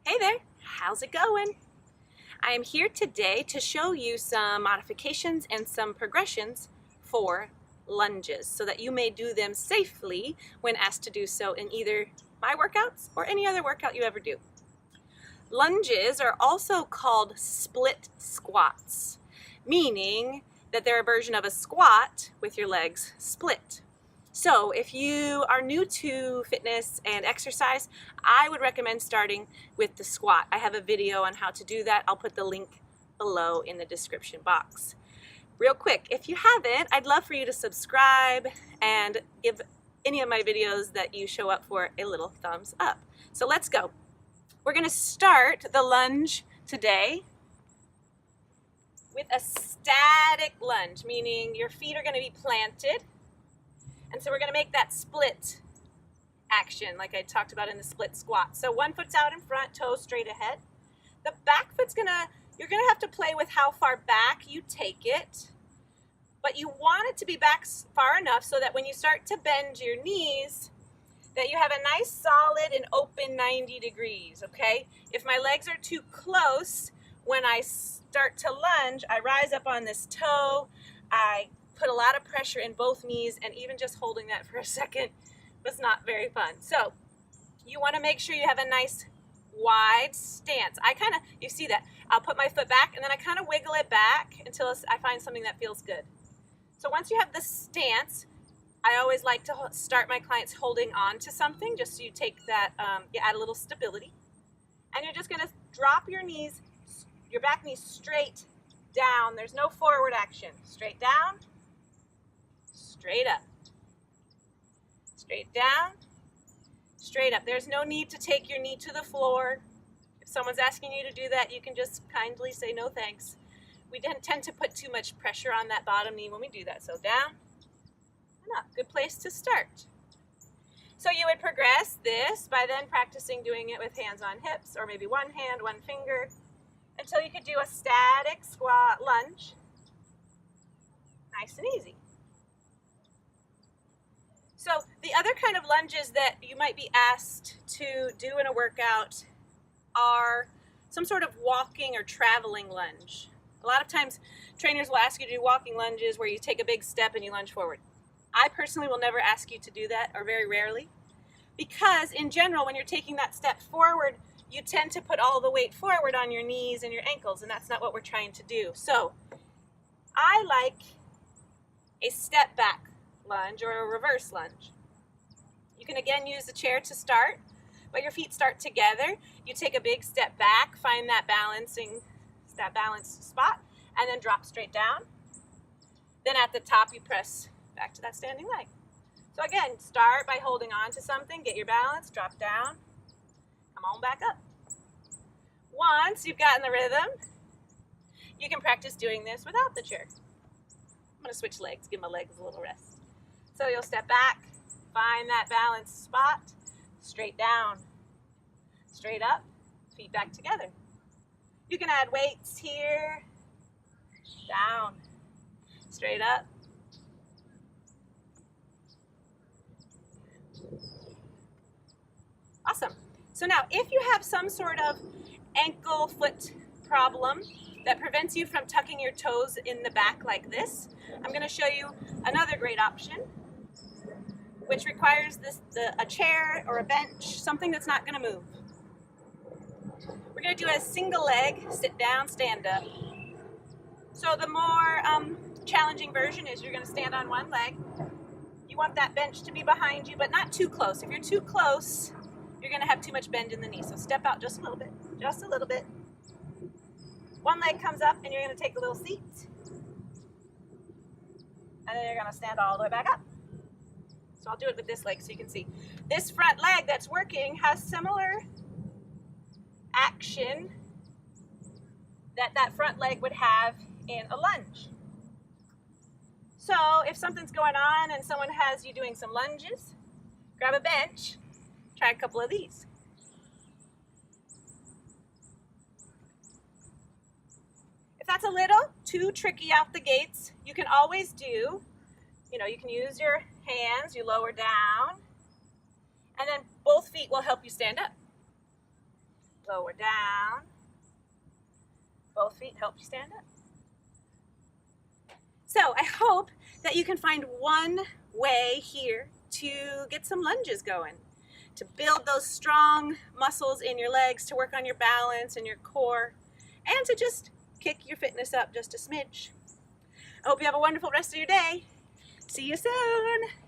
Hey there, how's it going? I am here today to show you some modifications and some progressions for lunges so that you may do them safely when asked to do so in either my workouts or any other workout you ever do. Lunges are also called split squats, meaning that they're a version of a squat with your legs split. So if you are new to fitness and exercise, I would recommend starting with the squat. I have a video on how to do that. I'll put the link below in the description box. Real quick, if you haven't, I'd love for you to subscribe and give any of my videos that you show up for a little thumbs up. So let's go. We're going to start the lunge today with a static lunge, meaning your feet are going to be planted. And so we're going to make that split action like I talked about in the split squat. So one foot's out in front, toes straight ahead. The back foot's you're going to have to play with how far back you take it. But you want it to be back far enough so that when you start to bend your knees, that you have a nice solid and open 90 degrees, okay? If my legs are too close, when I start to lunge, I rise up on this toe, I put a lot of pressure in both knees, and even just holding that for a second was not very fun. So you want to make sure you have a nice wide stance. You see that, I'll put my foot back and then I kind of wiggle it back until I find something that feels good. So once you have the stance, I always like to start my clients holding on to something, just so you take that, you add a little stability. And you're just going to drop your knees, your back knees straight down. There's no forward action. Straight down, straight up, straight down, straight up. There's no need to take your knee to the floor. If someone's asking you to do that, you can just kindly say no thanks. We tend to put too much pressure on that bottom knee when we do that. So down and up. Good place to start. So you would progress this by then practicing doing it with hands on hips, or maybe one hand, one finger, until you could do a static squat lunge. Nice and easy. So the other kind of lunges that you might be asked to do in a workout are some sort of walking or traveling lunge. A lot of times trainers will ask you to do walking lunges where you take a big step and you lunge forward. I personally will never ask you to do that, or very rarely, because in general when you're taking that step forward, you tend to put all the weight forward on your knees and your ankles, and that's not what we're trying to do. So I like a step back lunge or a reverse lunge. You can again use the chair to start, but your feet start together. You take a big step back, find that balanced spot, and then drop straight down. Then at the top you press back to that standing leg. So again, start by holding on to something, get your balance, drop down, come on back up. Once you've gotten the rhythm, you can practice doing this without the chair. I'm going to switch legs, give my legs a little rest. So you'll step back, find that balanced spot, straight down, straight up, feet back together. You can add weights here, down, straight up. Awesome. So now if you have some sort of ankle foot problem that prevents you from tucking your toes in the back like this, I'm going to show you another great option, which requires a chair or a bench, something that's not going to move. We're going to do a single leg, sit down, stand up. So the more challenging version is you're going to stand on one leg. You want that bench to be behind you, but not too close. If you're too close, you're going to have too much bend in the knee. So step out just a little bit, just a little bit. One leg comes up and you're going to take a little seat. And then you're going to stand all the way back up. So I'll do it with this leg so you can see. This front leg that's working has similar action that front leg would have in a lunge. So if something's going on and someone has you doing some lunges, grab a bench, try a couple of these. If that's a little too tricky out the gates, you can always do, you can use your hands, you lower down, and then both feet will help you stand up. Lower down. Both feet help you stand up. So I hope that you can find one way here to get some lunges going, to build those strong muscles in your legs, to work on your balance and your core, and to just kick your fitness up just a smidge. I hope you have a wonderful rest of your day. See you soon.